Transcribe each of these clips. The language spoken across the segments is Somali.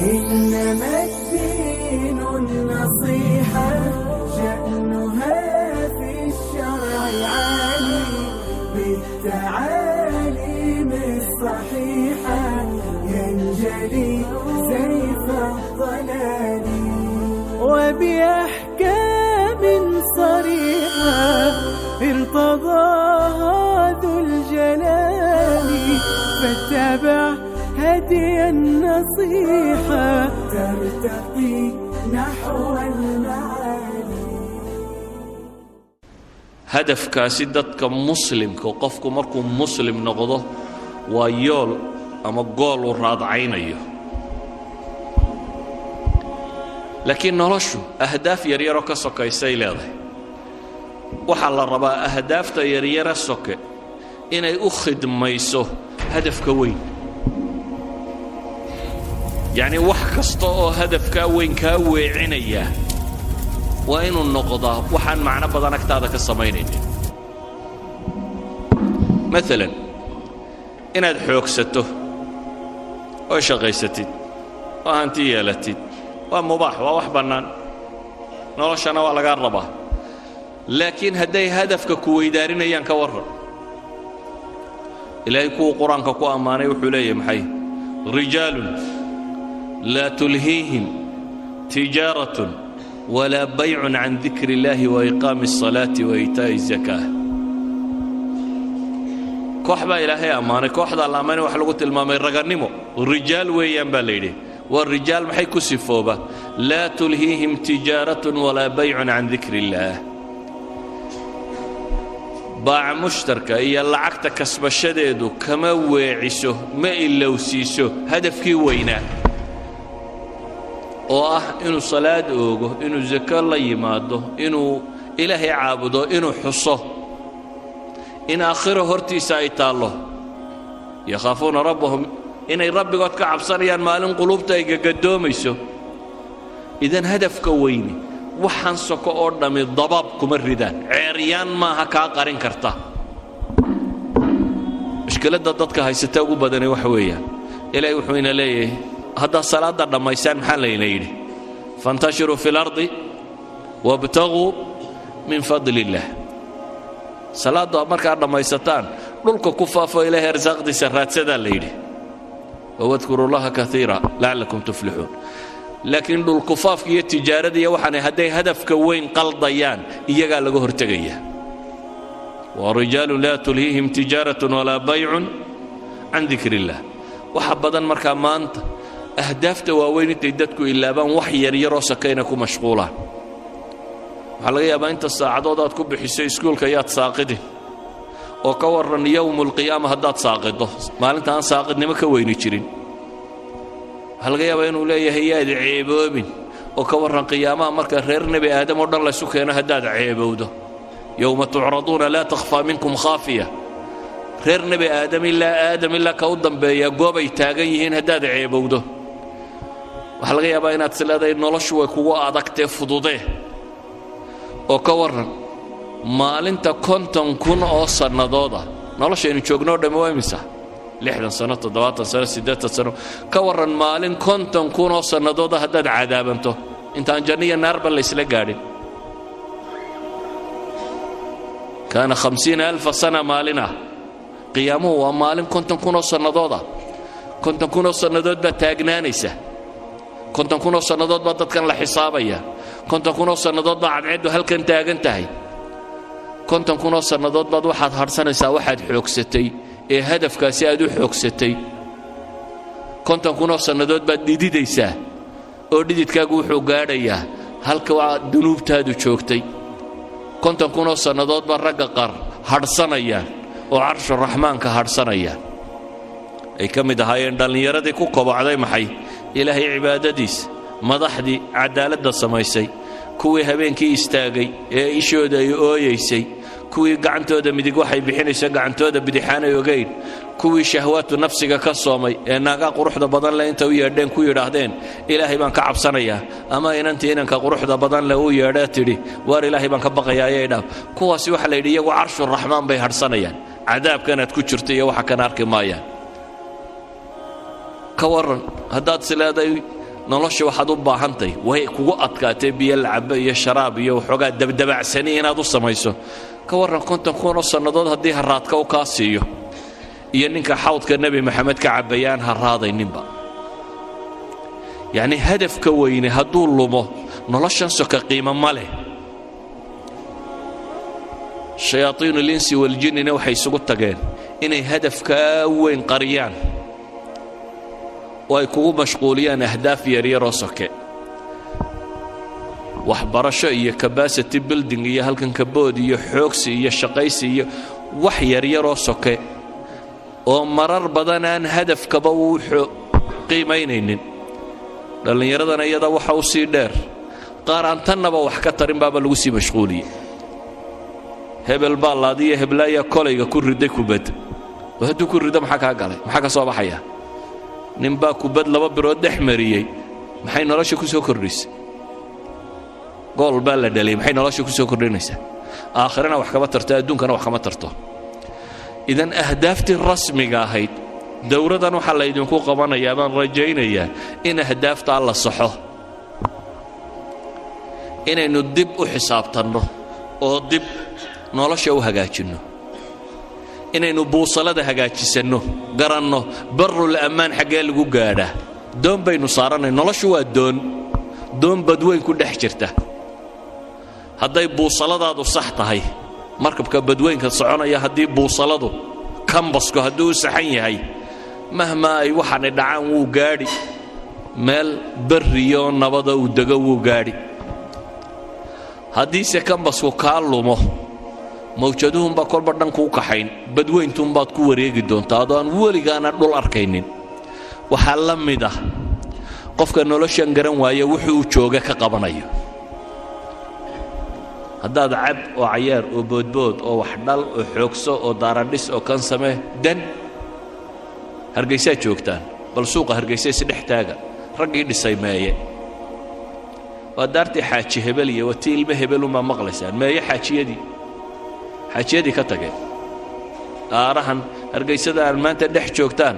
إنما الدين النصيحة شأنها في الشرع عالي بالتعاليم الصحيحة ينجلي زيف الضلال وبأحكام صريحة ارتضاها ذو الجلال فاتبع هدي النصيحة ترتقي نحو المعالي. هدف كاسدتك مسلم كوقفك مركو مسلم نقضه ويول أما قول الرادعين أيه لكن نرشو أهداف يريرو كسوكا يسيلاده وحال الرباء أهداف يريرو سوكا إني أخد ميسو هدف كوين يعني وحكستو هدف كوين كوي عنيا وإنو النقضة وحان معنا بدانك تادك الصمينين مثلا إن الحوك ستو وشغيستي وهانتي يالتي ومباح ووح بنان نرشنا ولا قربه لكن هدي هدفك كويدارين أيان كورر إلهي كو قرآنك كو أماني وحلي محي رجال لا تلهيهم تجارة ولا بيع عن ذكر الله وإقام الصلاة وإيتاء الزكاة كوحبا إلهي أماني كوحدا الأماني وحلقت المامي رغنمو الرجال ويان باليدي والرجال محي كسفوبة لا تلهيهم تجارة ولا بيع عن ذكر الله باع مشتركة إيا لعقت كسب الشديد كما ويعسه ما إلا وسيسه هدف كي وينه إنه صلاة أوغو إنه زكاة الله يماده إنه إلهي عابده إنه حصه إن آخره هرتي سايت الله يخافون ربهم إن ربي قد كعب صريان مالن قلوبته يقدوميسو إذن هدف كويني وحان سوكو أردامي ضباب كمردان عريان ما هكا قارن كرتا مشكلة ضدتك هاي ستاقو بدني وحوية إلهي وحوين ليه هذا الصلاة دا ما يسان محل يليلي فانتشروا في الأرض وابتغوا من فضل الله صلاة دا مركا ما يستان نلقى كفافة إلهي رزاق دي سرات سدا الليلي واذكروا الله كثيرا لعلكم تفلحون لكن الكفاف هي التجارة دي وحنا هدي هدف كوين قلضيان إيجا لغو هرتقية ورجال لا تلهيهم تجارة ولا بيع عن ذكر الله وحبدا مركا مانت أهداف تواوين تيدتكو إلا بان وحي يريرو سكينكو مشغولا وحلقيا بان انت الساعدودات كو بحسي سكول كيات ساقدين وكورن يوم القيامة هدات ساقده مالنت أن ساقد نمك وين يشرين حلقيا بان ولايا هي عيبوبين وكورن قيامة مركا رير نبي آدم ودن الله سكينة هدات عيبوده يوم تعرضون لا تخفى منكم خافية رير نبي آدم إلا كودن بيا قوبي تاقيهين هدات عيبوده waxaa laga yaabaa inaad sileedahay noloshu way kugu adagtee fududee oo ka waran maalinta 50,000 oo sanadooda noloshaynu joogno dhammo waa imisa 60 sano 70 sano 80 sano ka waran maalin 50,000 oo sanadooda haddaad cadaabanto intaan janniya naarba la isla gaadhin kaana 50,000 sana maalina qiyaamuhu waa maalin 50,000 oo sanadooda 50,000 oo sanadood baa taagnaanaysa 50,000 oo sanadood baa dadkan la xisaabaya 50,000 oo sanadood baa cadceedu halkan taagan tahay 50,000 oo sanadood baad waxaad harsanaysaa waxaad xoogsatay ee hadafkaasi aad u xoogsatay 50,000 oo sanadood baad dhididaysaa oo dhididkaagu wuxuu gaadhayaa halka waa dunuubtaadu joogtay 50,000 oo sanadood baa ragga qaar harsanaya oo carshu raxmaanka harsanaya ay ka mid ahaayeen dhallinyaradii ku kobocday maxay ilaahay cibaadadiis madaxdii cadaaladda samaysay kuwii habeenkii istaagay ee ishooda ay ooyeysay kuwii gacantooda midig waxay bixinaysaa gacantooda bidixaanay ogeyn kuwii shahwaatu nafsiga ka soomay ee naaga quruxda badan leh inta u yeedheen ku yidhaahdeen ilaahay baan ka cabsanayaa ama inantii inanka quruxda badan leh u yeedhee tidhi waar ilaahay baan ka baqayaa ayay dhaaf kuwaasi waxa la yidhi iyagu carshu raxmaan bay harsanayaan cadaabkanaad ku jirta iyo waxa kana arki maayaan ka waran haddaad sileeday nolosha waxaad u baahantahay way kugu adkaatay biyo lacabo iyo sharaab iyo waxoogaa dabdabacsani inaad u samayso ka warran 50,000 sannadood haddii haraadka u kaa siiyo iyo ninka xawdka nebi maxamed ka cabbayaan haraadayninba yacni hadafka weyne hadduu lumo noloshan soka qiimo ma leh shayaatiinu linsi waljinnina waxay isugu tageen inay hadafkaa weyn qariyaan oo ay kugu mashquuliyaan ahdaaf yaryaroo soke waxbarasho iyo capacity building iyo halkan kabood iyo xoogsi iyo shaqaysi iyo wax yaryaroo soke oo marar badan aan hadafkaba uu qiimaynaynin dhallinyaradana iyada waxa u sii dheer qaar aan tannaba wax ka tarin baaba lagu sii mashquuliyey hebel baa laadiya heblaaya kolayga ku riday kubad oo hadduu ku rido maxaa kaa galay maxaa ka soo baxaya ninbaa kubad 2 birood dhex mariyey maxay nolosha ku soo kordhisay gool baa la dhalay maxay nolosha ku soo kordhinaysaa aakhirana wax kama tarto adduunkana wax kama tarto idan ahdaaftii rasmiga ahayd dowradan waxa la idinku qabanayaa baan rajaynayaa in ahdaafta la saxo inaynu dib u xisaabtanno oo dib nolosha u hagaajinno inaynu buusalada hagaajisanno garanno barul ammaan xagee lagu gaadhaa doon baynu saaranay noloshu waa doon badweyn ku dhex jirta hadday buusaladaadu sax tahay markabka badweynka soconaya haddii buusaladu kambasku hadduu saxan yahay mahma ay waxaanay dhacaan wuu gaadhi meel barriyo nabada uu dego wuu gaadhi haddiise kambasku kaa lumo mawjaduhunbaa kolba dhankuu kaxayn badweyntuunbaad ku wareegi doontaa adoo aan weligaana dhul arkaynin waxaa la mid ah qofka noloshan garan waaya wuxuu jooga ka qabanayo haddaad cab oo cayaar oo boodbood oo wax dhal oo xoogso oo daaradhis oo kan samee dan hargeysaa joogtaan bal suuqa hargeysa isdhex taaga raggii dhisay meeye waa daartii xaaji hebel iyo watii ilmo hebel uma maqlaysaan meeye xaajiyadii ka tageen aarahan hargeysada aan maanta dhex joogtaan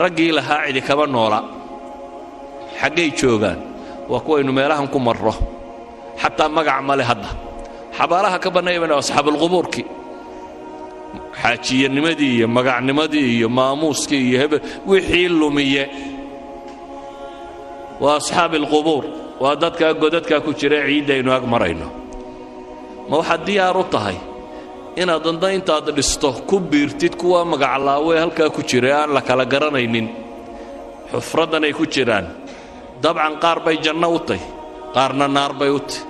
raggii lahaa cidi kama noola xaggay joogaan waa kuwaynu meelahan ku marro xataa magac male hadda xabaalaha ka bannaybana asxaabulqubuurkii xaajiyanimadii iyo magacnimadii iyo maamuuskii iyo hebel wixii lumiye waa asxaabilqubuur waa dadkaa godadkaa ku jira ciiddaynu ag marayno ma waxaad diyaar u tahay inaad danda intaad dhisto ku biirtid kuwa magaclaawe halkaa ku jira aan la kala garanaynin xufraddanay ku jiraan dabcan qaar bay janno u tahy qaarna naar bay u tahy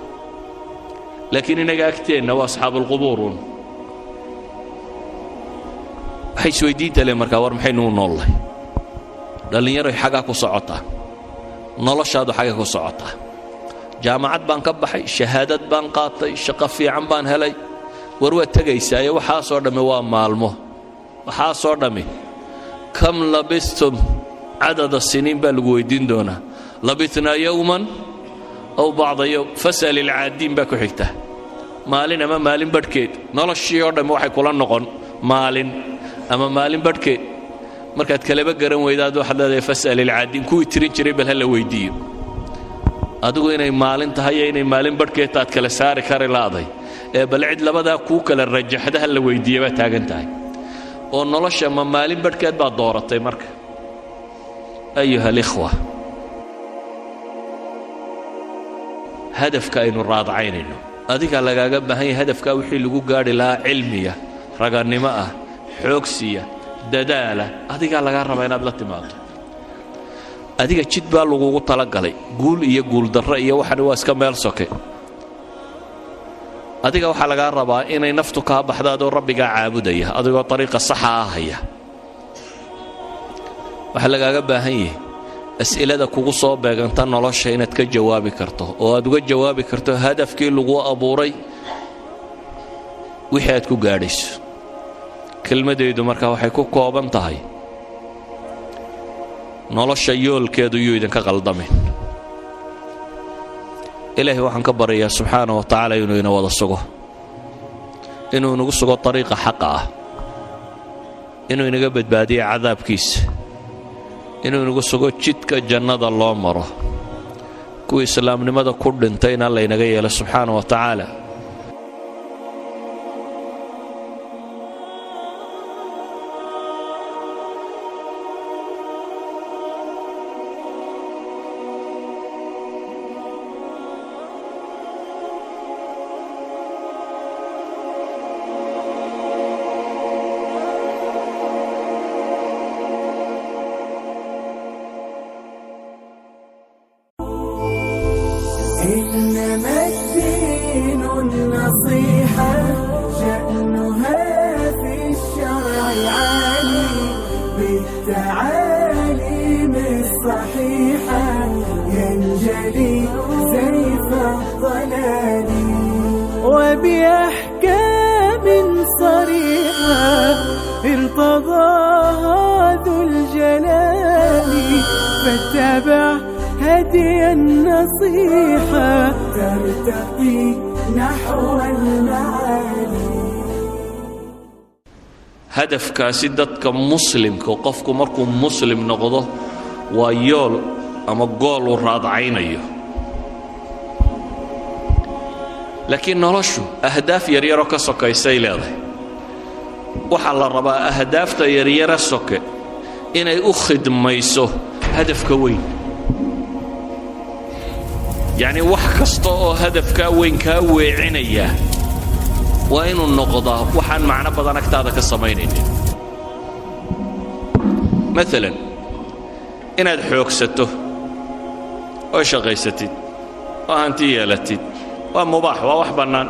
laakiin inaga agteenna waa asxaabulqubuurun waxay isweydiinta le markaa war maxaynu u noollahay dhallinyaroy xaggaa ku socotaa noloshaadu xagga ku socotaa jaamacad baan ka baxay shahaadad baan qaatay shaqo fiican baan helay war waa tegaysaaye waxaasoo dhammi waa maalmo waxaasoo dhammi kam labistum cadada siniin baa lagu weydiin doonaa labitnaa yowman aw bacda yowm fas'al ilcaadiin baa ku xigta maalin ama maalin badhkeed noloshii oo dhammi waxay kula noqon maalin ama maalin badhkeed markaad kaleba garan weydaad waxaad leedahay fas'al ilcaadiin kuwii tirin jiray bal ha la weydiiyo adigu inay maalin tahay iyo inay maalin badhkeedta aad kala saari kari la'day ee bal cid labadaa kuu kala rajaxda ha la weydiiya baa taagan tahay oo nolosha ma maalin badhkeed baad dooratay marka ayuha alikhwa hadafka aynu raadacaynayno adiga lagaaga baahan yahay hadafkaa wixii lagu gaadhi lahaa cilmiya ragannimo ah xoogsiya dadaala adigaa lagaa rabaa inaad la timaado adiga jid baa lagugu talagalay guul iyo guuldarro iyo waxani waa iska meel soke adiga waxaa lagaa rabaa inay naftu kaa baxdo adoo rabbigaa caabudaya adigoo ariiqa saxa ah haya waxaa lagaaga baahan yahay as'ilada kugu soo beeganta nolosha inaad ka jawaabi karto oo aad uga jawaabi karto hadafkii lagu abuuray wixii aad ku gaadhayso kelmadaydu markaa waxay ku kooban tahay nolosha yoolkeedu yuu idinka qaldamin ilaahay waxaan ka baryayaa subxaana wa tacaala inuu ina wada sugo inuu inagu sugo ariiqa xaqa ah inuu inaga badbaadiyo cadaabkiisa inuu inagu sugo jidka jannada loo maro kuwii islaamnimada ku dhintayna alla inaga yeelo subxaana wa tacaala. إنما الدين النصيحة شأنها في الشرع عالي بالتعاليم الصحيحة ينجلي زيف الضلال وبأحكام صريحة ارتضاها ذو الجلال فاتبع هدي النصيحة ترتقي نحو المعالي. hadafkaasi dadka muslimka qofku markuu muslim noqdo waa yool ama gool uu raadcaynayo. laakiin noloshu ahdaaf yaryaro ka sokaysay leedahay. waxaa la rabaa ahdaafta yaryara soke inay u khidmayso hadafka weyn. yacni wax kasta oo hadafkaa weyn kaa weecinaya waa inuu noqdaa waxaan macno badan agtaada ka samaynaynin. maalan inaad xoogsato oo shaqaysatid oo hanti yeelatid waa mubaax, waa wax bannaan.